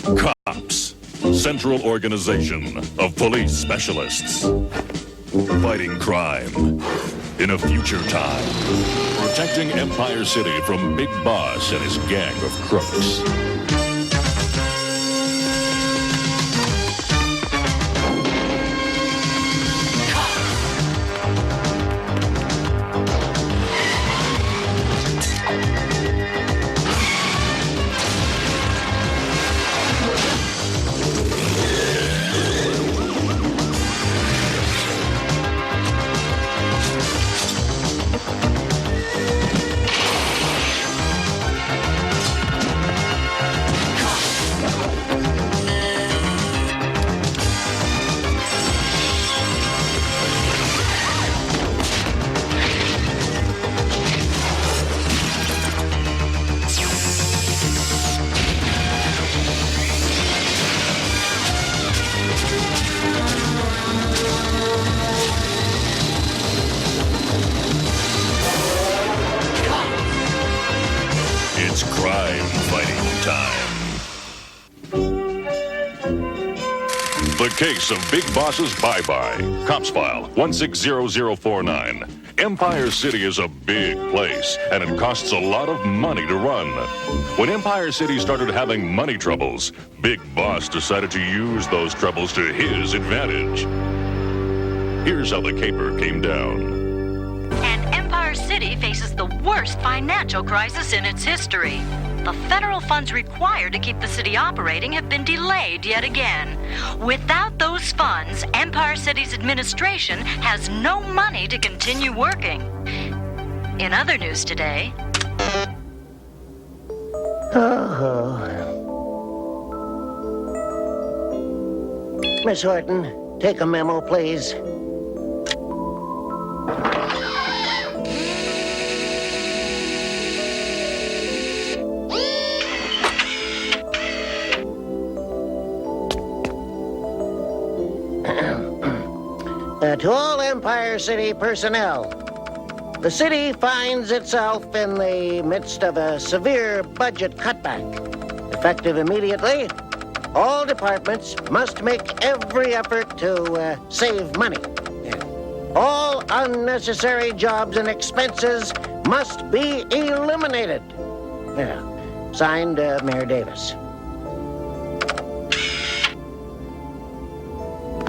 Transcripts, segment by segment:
Cops, central organization of police specialists. Fighting crime in a future time. Protecting Empire City from Big Boss and his gang of crooks. It's crime fighting time. The case of Big Boss's Bye-Bye. Cops File 160049. Empire City is a big place, and it costs a lot of money to run. When Empire City started having money troubles, Big Boss decided to use those troubles to his advantage. Here's how the caper came down. And Empire City faces the worst financial crisis in its history. The federal funds required to keep the city operating have been delayed yet again. Without those funds, Empire City's administration has no money to continue working. In other news today... Miss Horton, take a memo, please. To all Empire City personnel, the city finds itself in the midst of a severe budget cutback. Effective immediately, all departments must make every effort to save money. All unnecessary jobs and expenses must be eliminated. Signed, Mayor Davis.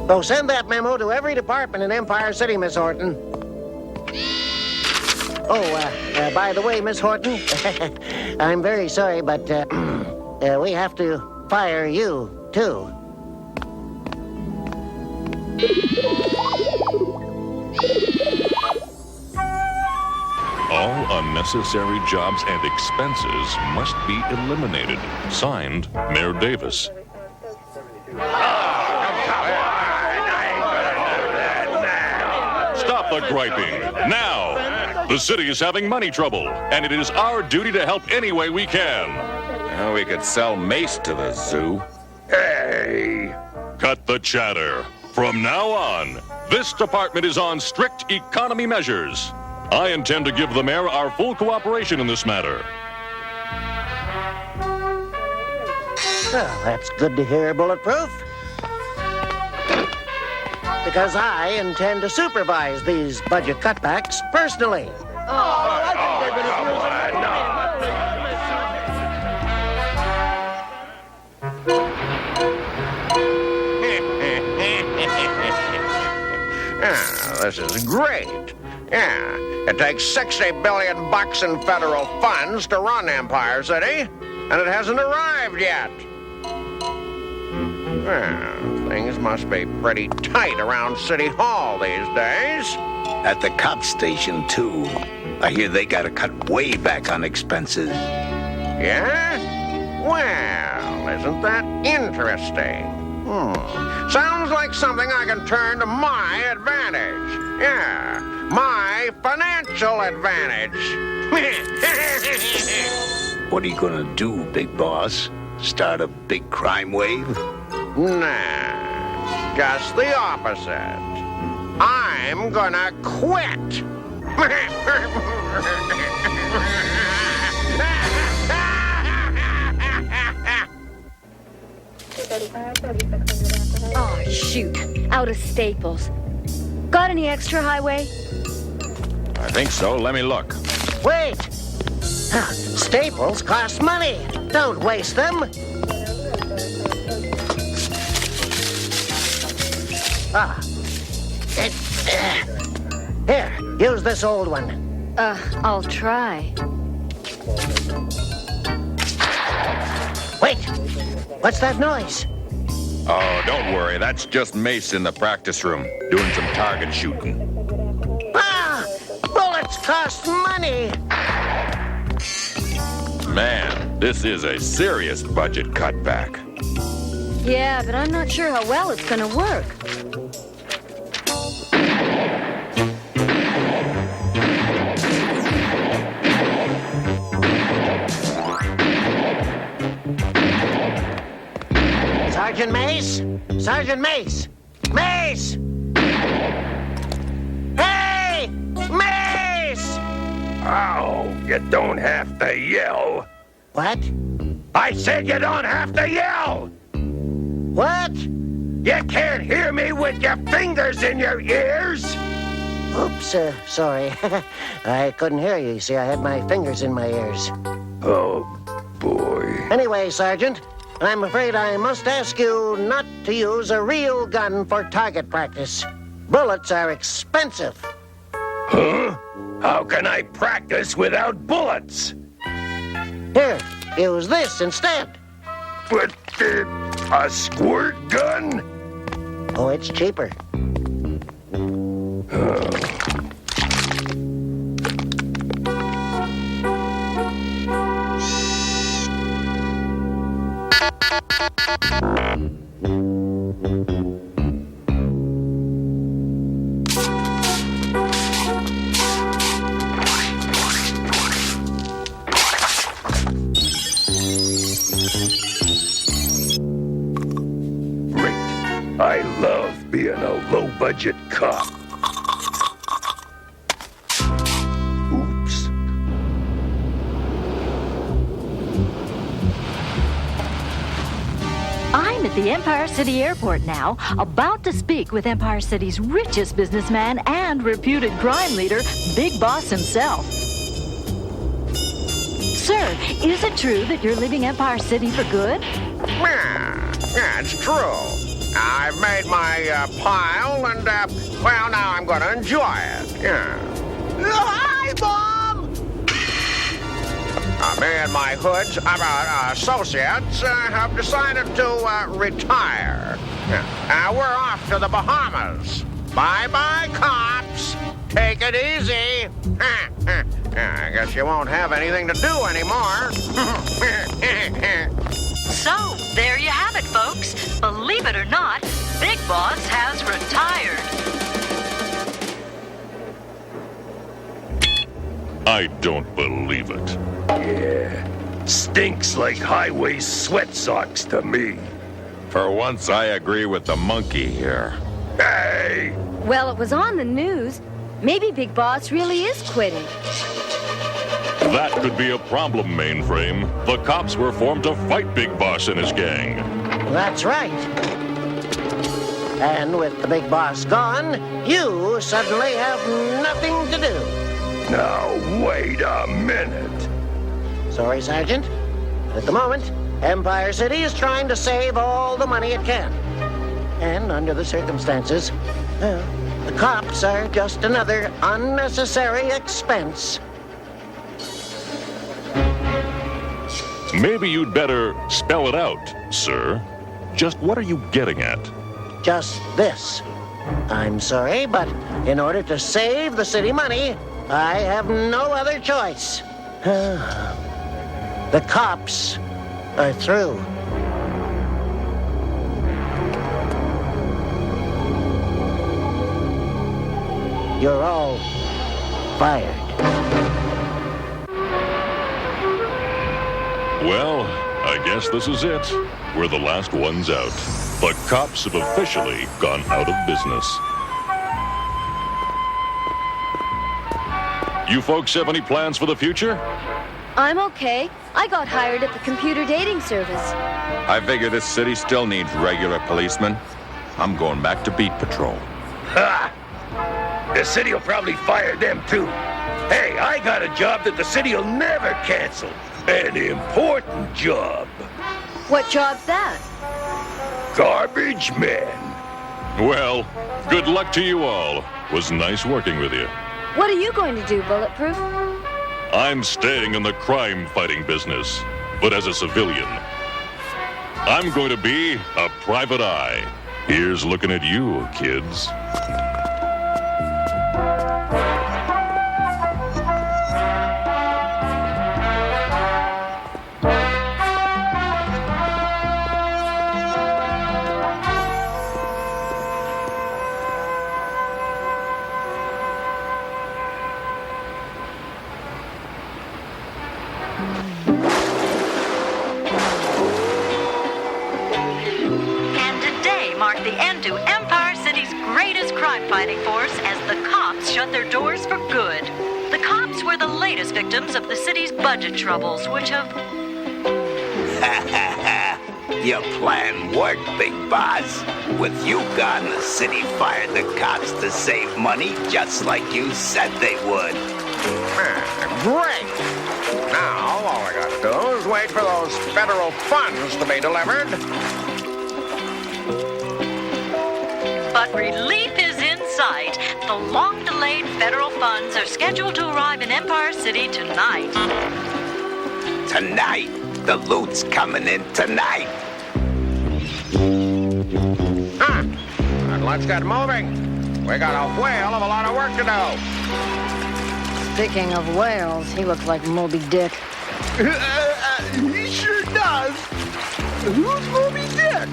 So send that memo to every department in Empire City, Miss Horton. By the way, Miss Horton, I'm very sorry, but we have to fire you, too. All unnecessary jobs and expenses must be eliminated. Signed, Mayor Davis. Stop the griping, now! The city is having money trouble, and it is our duty to help any way we can. Well, we could sell mace to the zoo. Hey! Cut the chatter. From now on, this department is on strict economy measures. I intend to give the mayor our full cooperation in this matter. Well, that's good to hear, Bulletproof. Because I intend to supervise these budget cutbacks personally. This is great. Yeah, it takes $60 billion in federal funds to run Empire City, and it hasn't arrived yet. Well, things must be pretty tight around City Hall these days. At the cop station, too. I hear they gotta cut way back on expenses. Yeah? Well, isn't that interesting? Sounds like something I can turn to my advantage. Yeah, my financial advantage. What are you gonna do, Big Boss? Start a big crime wave? Nah, just the opposite. I'm gonna quit. Oh, shoot. Out of staples. Got any extra, Highway? I think so. Let me look. Wait! Staples cost money. Don't waste them. Here, use this old one. I'll try. Wait! What's that noise? Oh, don't worry. That's just Mace in the practice room, doing some target shooting. Bullets cost money! Man, this is a serious budget cutback. Yeah, but I'm not sure how well it's gonna work. Sergeant Mace? Sergeant Mace! Mace! Hey! Mace! Oh, you don't have to yell. What? I said you don't have to yell. What? You can't hear me with your fingers in your ears. Oops, sorry. I couldn't hear you. See, I had my fingers in my ears. Oh, boy. Anyway, Sergeant, I'm afraid I must ask you not to use a real gun for target practice. Bullets are expensive. Huh? How can I practice without bullets? Here, use this instead. But a squirt gun? Oh, it's cheaper. I love being a low-budget cop. Oops. I'm at the Empire City Airport now, about to speak with Empire City's richest businessman and reputed crime leader, Big Boss himself. Sir, is it true that you're leaving Empire City for good? Yeah, it's true. I've made my pile, and, well, now I'm going to enjoy it. Yeah. Hi, Mom! Me and my hoods, associates, have decided to retire. We're off to the Bahamas. Bye-bye, cops. Take it easy. I guess you won't have anything to do anymore. So, there you have it, folks. Believe it or not, Big Boss has retired. I don't believe it. Yeah, stinks like highway sweat socks to me. For once, I agree with the monkey here. Hey! Well, it was on the news. Maybe Big Boss really is quitting. That could be a problem, Mainframe. The cops were formed to fight Big Boss and his gang. That's right. And with the Big Boss gone, you suddenly have nothing to do. Now, wait a minute. Sorry, Sergeant. At the moment, Empire City is trying to save all the money it can. And under the circumstances, well, the cops are just another unnecessary expense. Maybe you'd better spell it out, sir. Just what are you getting at? Just this. I'm sorry, but in order to save the city money, I have no other choice. The cops are through. You're all fired. Well, I guess this is it. We're the last ones out. The cops have officially gone out of business. You folks have any plans for the future? I'm okay. I got hired at the computer dating service. I figure this city still needs regular policemen. I'm going back to Beat Patrol. Ha! The city will probably fire them too. Hey, I got a job that the city will never cancel. An important job. What job's that? Garbage man. Well, good luck to you all. Was nice working with you. What are you going to do, Bulletproof? I'm staying in the crime-fighting business, but as a civilian. I'm going to be a private eye. Here's looking at you, kids. And today marked the end to Empire City's greatest crime-fighting force as the cops shut their doors for good. The cops were the latest victims of the city's budget troubles, which have... Your plan worked, Big Boss. With you gone, the city fired the cops to save money just like you said they would. Great! Now, all I gotta do is wait for those federal funds to be delivered. But relief is in sight. The long-delayed federal funds are scheduled to arrive in Empire City tonight. Tonight, the loot's coming in tonight. And let's get moving. We got a whale of a lot of work to do. Speaking of whales, he looks like Moby Dick. He sure does. Who's Moby Dick?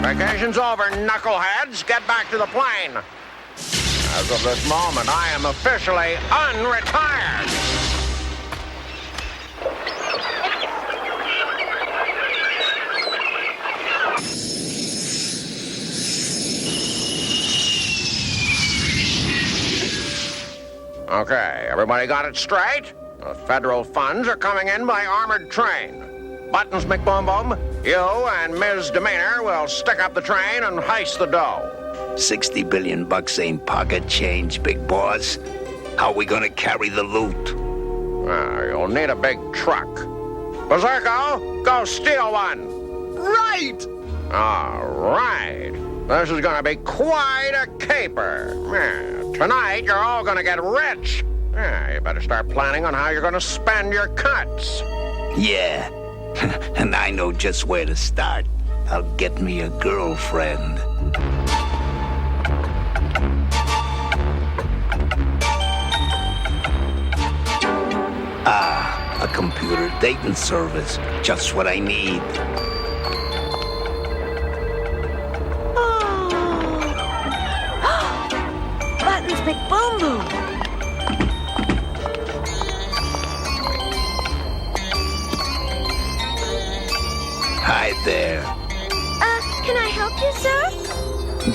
Vacation's over, knuckleheads. Get back to the plane. As of this moment, I am officially unretired. Okay, everybody got it straight? The federal funds are coming in by armored train. Buttons McBoom-Boom, you and Ms. Demeanor will stick up the train and heist the dough. $60 billion ain't pocket change, Big Boss. How we gonna carry the loot? You'll need a big truck. Berserko, go steal one. Right! All right. This is gonna be quite a caper. Tonight, you're all gonna get rich. You better start planning on how you're gonna spend your cuts. Yeah, and I know just where to start. I'll get me a girlfriend. A computer dating service. Just what I need. Buttons McBoom-Boom. Hi there. Can I help you, sir?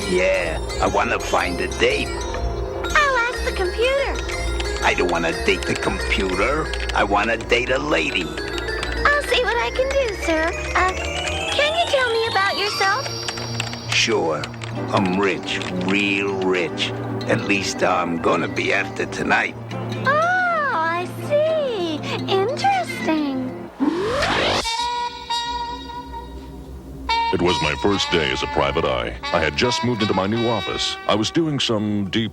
Yeah, I want to find a date. I'll ask the computer. I don't want to date the computer. I want to date a lady. I'll see what I can do, sir. Can you tell me about yourself? Sure, I'm rich, real rich. At least I'm gonna be after tonight. Oh, I see. Interesting. It was my first day as a private eye. I had just moved into my new office. I was doing some deep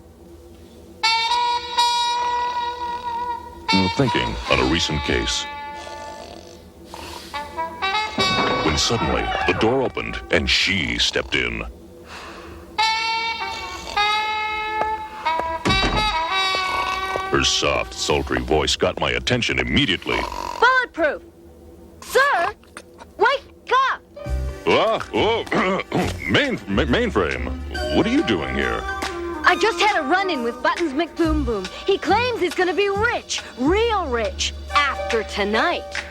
thinking on a recent case. When suddenly, the door opened and she stepped in. Her soft, sultry voice got my attention immediately. Bulletproof. Sir, wake up. Mainframe, what are you doing here? I just had a run-in with Buttons McBoom-Boom. He claims he's gonna be rich, real rich, after tonight.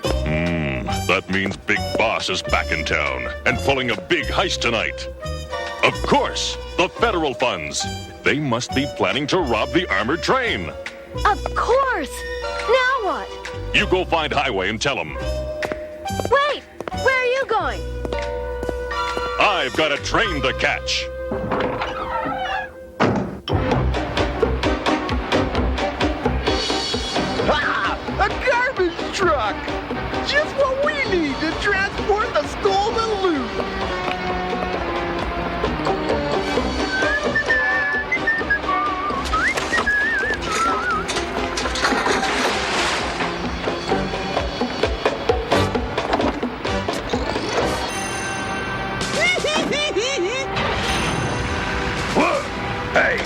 That means Big Boss is back in town and pulling a big heist tonight. Of course, the federal funds. They must be planning to rob the armored train. Of course! Now what? You go find Highway and tell him. Wait! Where are you going? I've got a train to catch. A garbage truck! Just what we need to transport the stolen loot! Look! Hey!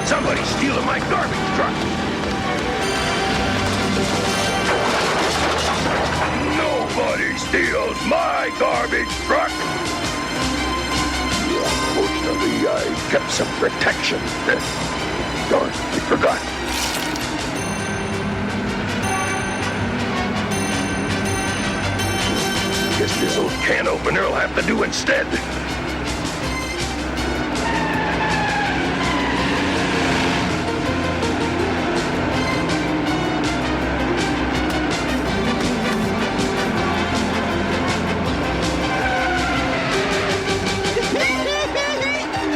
Somebody's stealing my garbage truck! Nobody steals my garbage truck! Fortunately, I kept some protection. Darn, I forgot. Guess this old can opener will have to do instead.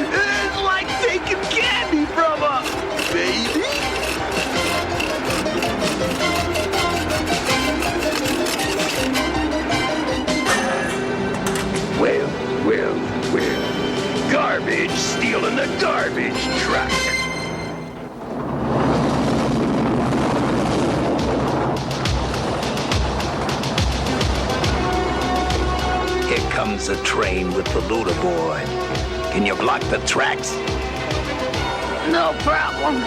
It's like taking candy from a baby! Well. Garbage stealing the garbage truck. Here comes the train with the loot aboard. Can you block the tracks? No problem.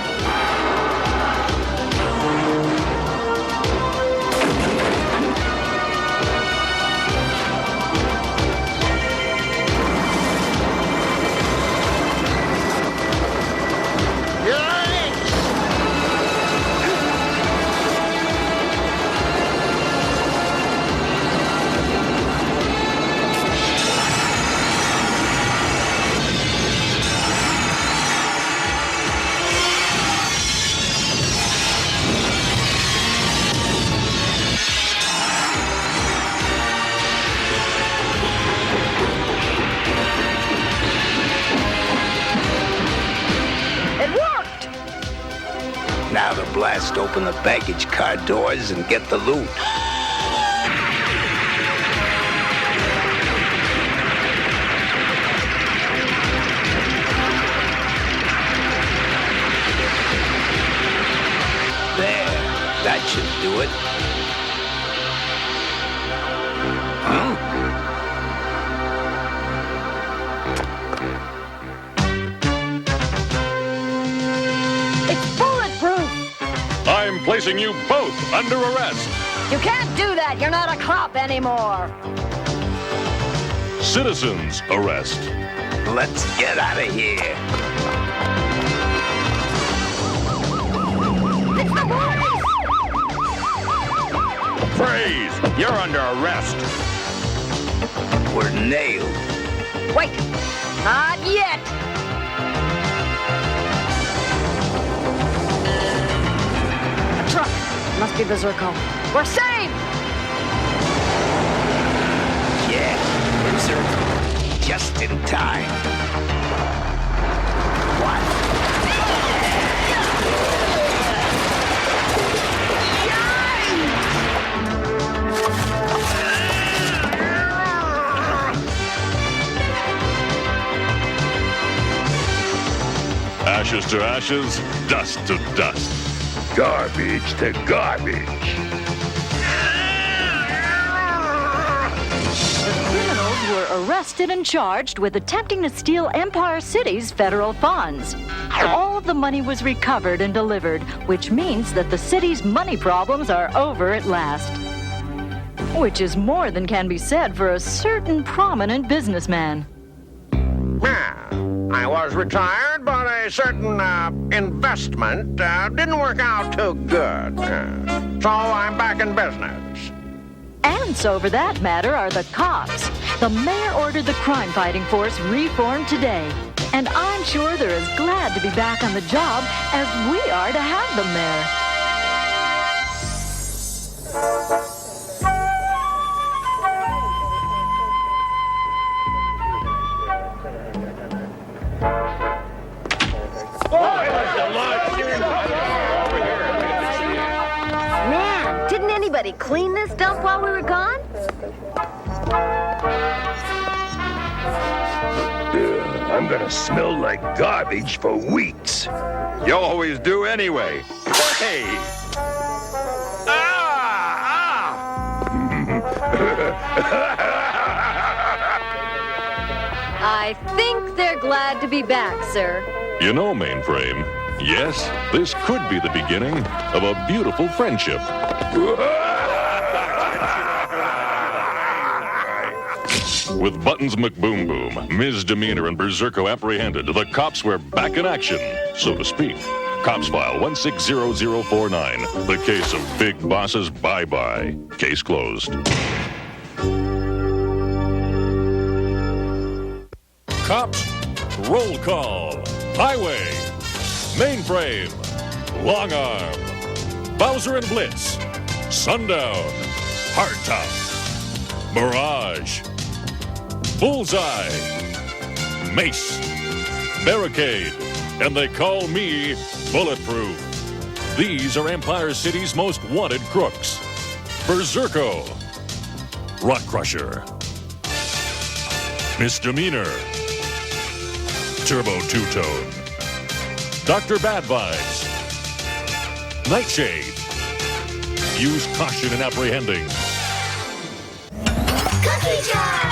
Now to blast open the baggage car doors and get the loot. There, that should do it. Huh? It's bulletproof! I'm placing you both under arrest. You can't do that! You're not a cop anymore! Citizens arrest. Let's get out of here. It's the police! Freeze! You're under arrest. We're nailed. Wait! Not yet! A truck! Must be the Zircon. We're saved! Yeah, loser. Just in time. What? Ashes to ashes, dust to dust. Garbage to garbage. Criminals were arrested and charged with attempting to steal Empire City's federal funds. All of the money was recovered and delivered, which means that the city's money problems are over at last. Which is more than can be said for a certain prominent businessman. I was retired, but a certain investment didn't work out too good. So I'm back in business. Ants, over that matter, are the cops. The mayor ordered the crime-fighting force reformed today. And I'm sure they're as glad to be back on the job as we are to have them there. Man, didn't anybody clean this dump while we were gone? I'm gonna smell like garbage for weeks. You always do anyway. Hey! I think they're glad to be back, sir. You know, Mainframe, yes, this could be the beginning of a beautiful friendship. With Buttons McBoom Boom, Ms. Demeanor, and Berserko apprehended, the cops were back in action, so to speak. Cops File 160049, the case of Big Boss's Bye-Bye. Case closed. Cops, roll call. Highway, Mainframe, Long Arm, Bowser and Blitz, Sundown, Hardtop, Mirage, Bullseye, Mace, Barricade, and they call me Bulletproof. These are Empire City's most wanted crooks. Berserko, Rock Crusher, Misdemeanor, Turbo Two-Tone, Dr. Bad Vibes, Nightshade. Use caution in apprehending. Cookie Jar!